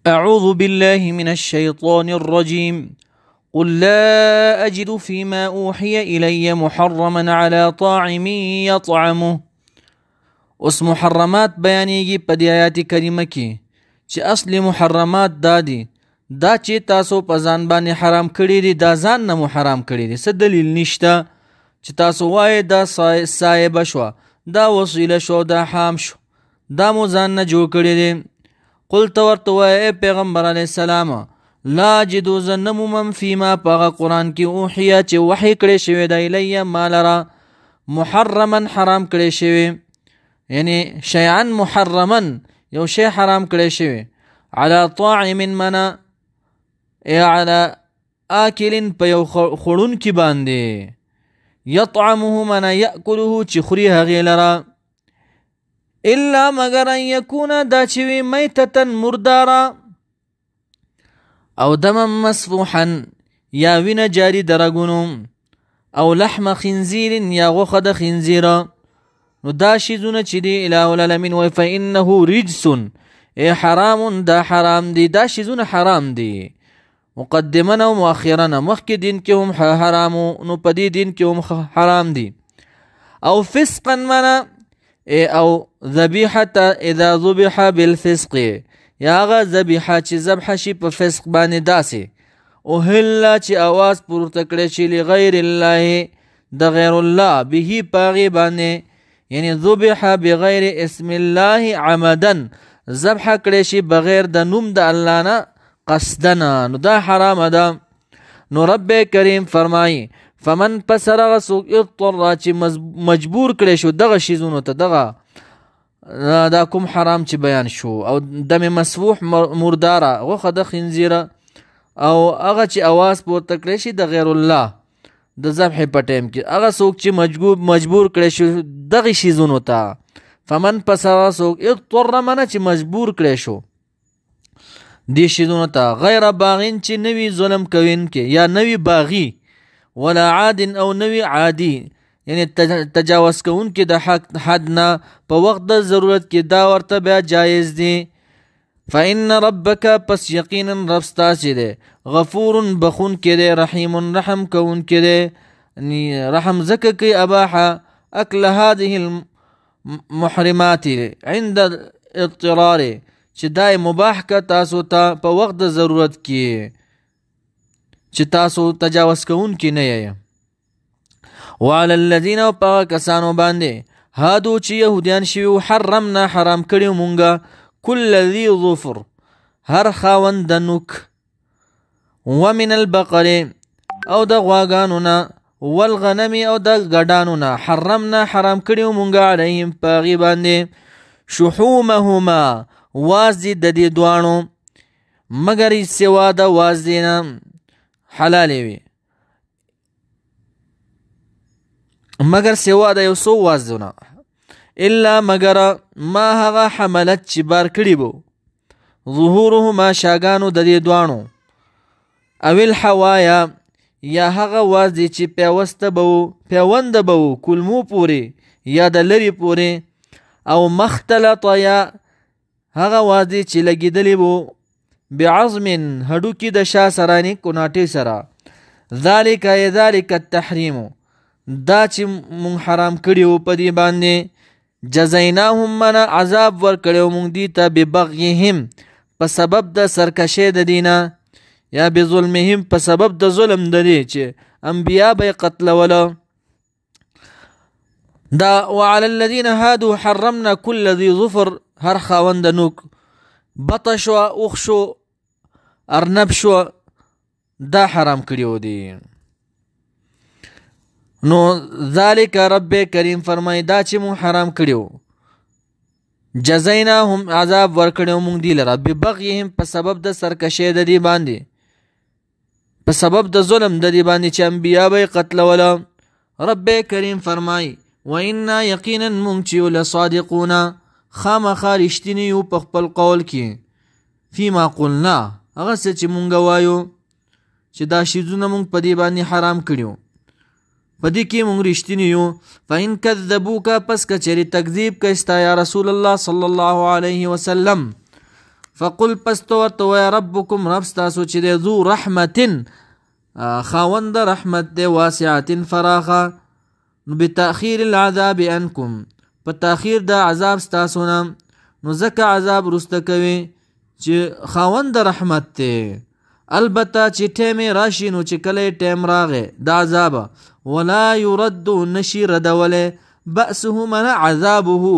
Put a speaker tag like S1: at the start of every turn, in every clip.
S1: أعوذ بالله من الشيطان الرجيم قل لا أجد فيما أوحي إلي محرما على طاعم يطعمه. اوس محرمات بیانېږي په دې آیات کریمه کې چې اصل محرمات دا چې تاسو په ځان باندې حرام کړي دي، دا ځان نه مو حرام کړي دي. څه دلیل نشته چې تاسو وایې دا صایبه شوه، دا وسیله شو، دا حام شو، دا مو ځان نه جوړ کړي دي. قل ته ورته وایه پیغمبر علیه السلام لا اجدو زه نه مومم فیما په هغه قرآن کې اوحیه چې وحی کړی شوی دی الیه ما لره محرما حرام کړی شوی، یعنی شیئا محرما یو شی حرام کړی شوی، علی طاعم منا علی آکل په یو خوړونکي باندې، یطعمه منا یأکله چې خوري هغې لره، الا مگر ان یکونه دا چې وي میتتن مرداره او دم مسفوحا یا وینه جاری درګونو، او لحم خنزیر یا غوښه د خنزیره. نو دا شیزونه چې دی اله العالمین وای فانه رجس ای حرام، دا حرام دی، دا شیزونه حرام دی مقدمن او مؤخرن، مخکې دین کې هم حرامو نو په دې دین کې هم حرام دی. او فسقا منا او ذبیحه اذا ذبح بالفسق، یا هغه ذبیحه چې ذبح شي په فسق باندې داسې، او هله چې آواز پورته کړی شي لغیر الله د غیر الله به پاغي باندې، یعنی ذبح بغیر اسم الله عمدا، ذبح کړی شي بغیر د نوم د الله نه قصدنا، نو دا حرام ده. نو رب کریم فرمایي فمن پسر غسوک اضطر چې مجبور کړی شو دغه شیزونو ته، دغه دا کوم حرام چې بیان شو، او دم مسفوح مرداره غوښه د خنزیره، او هغه چې آواز پورته کړی شي د غیر الله د ذبح په ټیم کې، هغه څوک چې مجبور کړی شو دغه شیزونو ته، فمن پسر غسوک اضطر منه چې مجبور کړی شو دې شیزونو ته، غیر باغین چې نوی ظلم کوونکی یا نوی باغی، ولا عاد او نوی عادی یعنی تجاوز کوونکی د حد نه په وخت د ضرورت کې، دا ورته بیا جایز دی. فإن ربک پس یقینا رب ستاسې دی غفور بخونکی دی، رحیم رحم کوونکی دی، رحم ځکه کوي اباح اکل هذه المحرمات عند اضطرار چې دای مباح که تاسو ته په وخت د ضرورت کې چې تاسو تجاوز کوونکي نه یې. وعلى الذین او په کسانو باندې هادو چې یهودیان شوي حرمنا حرام کړي مونږه کل ذی ظفر هر خاوند د نوک، ومن البقر او د غواګانو نه، والغنم او د ګډانو نه، حرمنا حرام کړي مونږه علیهم په هغې باندې شحومهما وازدې د دې دواړو، مګر سوا د وازدې نه حلالې وي، مگر سوا د یو څو وازدونه، الا مگر ما هغه حملت چې بار کړي بو ظهورهما شاګانو د دې دواړو، او الحوایا یا هغه وازدې چې پیونده به وو کلمو پورې یا د لرې پورې، او مختلط یا هغه وازدې چې لګېدلې بو بعظم هډوکي د شا سرانی کوناټې سره، ذالک التحریم دا چې مونږ حرام کړي وو په دې باندې، جزیناهم منا عذاب ورکړی وو مونږ دې ته ببغیهم په سبب د سرکشۍ د دینه، یا بظلمهم په سبب د ظلم د دې چې انبیا به یې قتلوله. دا وعلى الذین هادو حرمنا کل ذی ظفر هر خاوند نوک، بطه شو، اوښ شو، ارنب شو، دا حرام کړي وو دي. نو ذالک رب کریم فرمای دا چې مون حرام کړیو، جزیناهم عذاب ورکړیو مونږ دی لره ببغیهم په سبب د سرکشۍ د دې باندې، په سبب د ظلم د دې باندې چې انبیا به قتلوله. رب کریم فرمای و انا یقینا مونږ چې لصادقون خامخا رښتینی یو په خپل قول کې، فیما قلنا هغه څه چې مونږ وایو چې دا شیزونه مونږ په دې باندې حرام کړیو، په دې کې مونږ رښتینی یو. فإن کذبوک پس که چېرې تکذیب که ستا یا رسول الله صلی الله علیه وسلم، فقل پس تو ورته وایه ربکم رب ستاسو چې دی ذو رحمتن خاوند رحمت دی واسعت فراخه بتأخیر العذاب عنکم په تاخیر د عذاب ستاسو نه نو ځکه عذاب رسته کوي چې خاوند رحمت دی البته چې ټیم راشي نو چې کله ټیم راغی د عذاب ولا يرد نشي ردوله بأسه من عذابه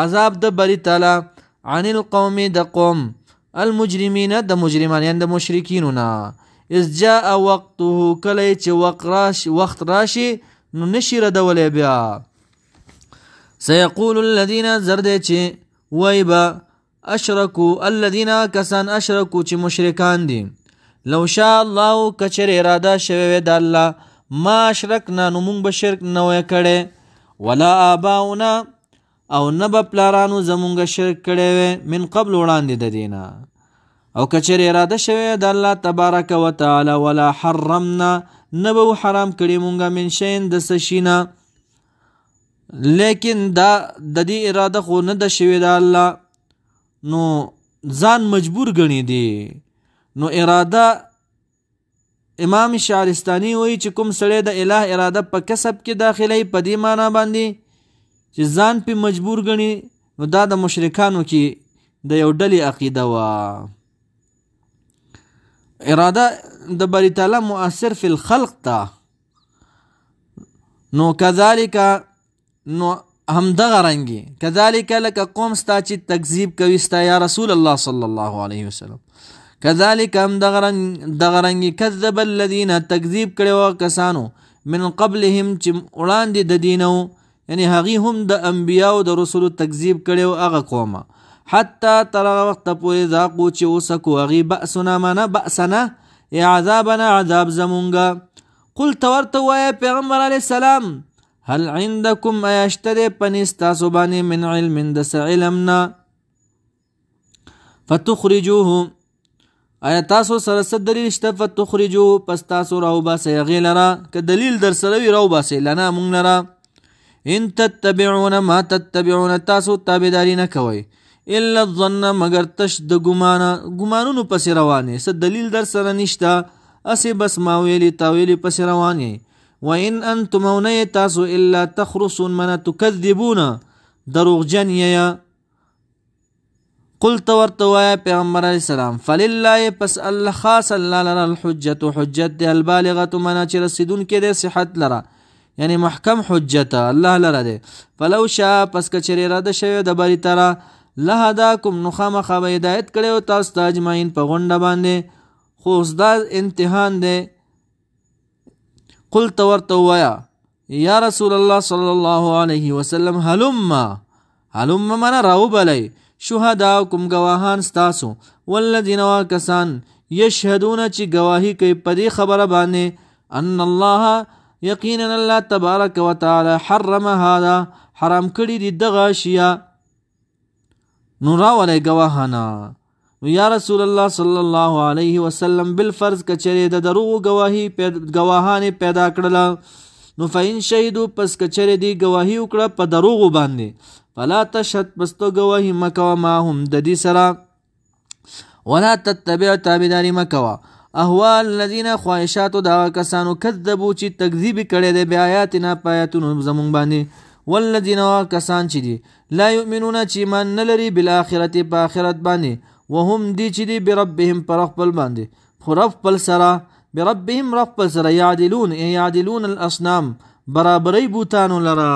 S1: عذاب د بری تعالی عن القوم د قوم المجرمین د مجرمان یعنی د مشرکینو نه اذ جاء وقته کله چې وخت راشي نو نشي ردوله بیا سيقول الذين زرد چې وایبا اشركوا الذين کسان اشركوا چې مشرکان دي لو شاء الله کچر اراده شوی د الله ما اشرکنا نو مونږ به شرک نه وای کړی ولا آباؤنا او نه به پلارانو زمونږ شرک کړی وی من قبل وړاندې د دینه او کچر اراده شوی د الله تبارک وتعالی ولا حرمنا نه به حرام کړی مونږه من شین د سشینا لیکن دا د دې اراده خو نه د شوی د الله نو ځان مجبور ګڼي دي نو اراده امام شعرستانی وایي چې کوم سړی د الٰه اراده په کسب کې داخلي په دې معنا باندې چې ځان په مجبور ګڼي نو دا د مشرکانو کې د یو ډلې عقیده وه اراده د باری تعالی مؤثر فی الخلق تا نو کذالک نو همدغه رنګي کذالک لک قوم ستا چې تکذیب کوي ستا یا رسول الله صلی الله علیه وسلم کذالک همدغه رنګي کذب الذین تکذیب کړي کسانو من قبلهم چې وړاندې د دینو یعنی هغه هم د انبیاو د رسولو تکذیب کړي هغه قومه حتی تر وخت پورې ذاقو چې وسکو هغه بأسنا معنا بأسنا یا عذابنا عذاب زمونږه قل ورته وایه پیغمبر علیه السلام هل عندکم ایشتری پنیس تاسو باندې من علم دس علمنا فتخرجوه آیا تاسو سره څه دلیل شته فتخرجوه پس تاسو راو باسئ هغې لره که دلیل در سره وي راو باسئ لنا موږ لره ان تتبعون ما تتبعون تاسو تابعداري نه کوئ الا الظن مگر تش د ګمانونو پسې روانې څه دلیل در سره نشته اسې بس ما ویلي تا ویلي پسې روانې وان انتم او نه تاسو الا تخرصون من تکذبون دروغجن یا قلت ورته وایه پیغمبر علیه السلام فلله پس الله خاص الله لره الحجت حجت دی البالغه منه چې رسیدونکې دی صحت لره یعنی محکم حجت الله لره دی فلو شاء پس که چېرې اراده شوی د بری طرح لهداکم نو خامخا به هدایت کړی و تاسو ته اجمعین په غونډه باندې خو اوس دا امتحان دی قلت ورته ووایه یا رسول الله صلی الله علیه وسلم هلم من راوبلی شهداکم گواهان ستاسو والذین کسان یشهدون چې گواهی کوي په دې خبره باندې ان الله یقینا الله تبارک وتعالی حرم هذا حرام کړي دي دغه اشیا نو راولی گواهانا نو یا رسول الله صلی الله علیه وسلم بالفرض کچری د دروغ گواهان پیدا کړل نو فین شهیدو پس کچری دی گواهی وکړه په دروغ باندې فلا تشهد پس تو گواهی مکوه ماهم د دې سره ولا تتبع تابعداري مکوه احوال الذین خواهشاتو دا کسانو کذبو چې تکذیب کړي دی بیااتنا پایاتونو زمونږ باندې والذین کسان چې دي لا یؤمنون چې ایمان نه لري بالآخرت په آخرت باندې وهم دی چې دی بربهم پر خپل باندې خو رب خپل سره بربهم رب خپل سره یعدلون الاصنام برابرۍ بوتانو لره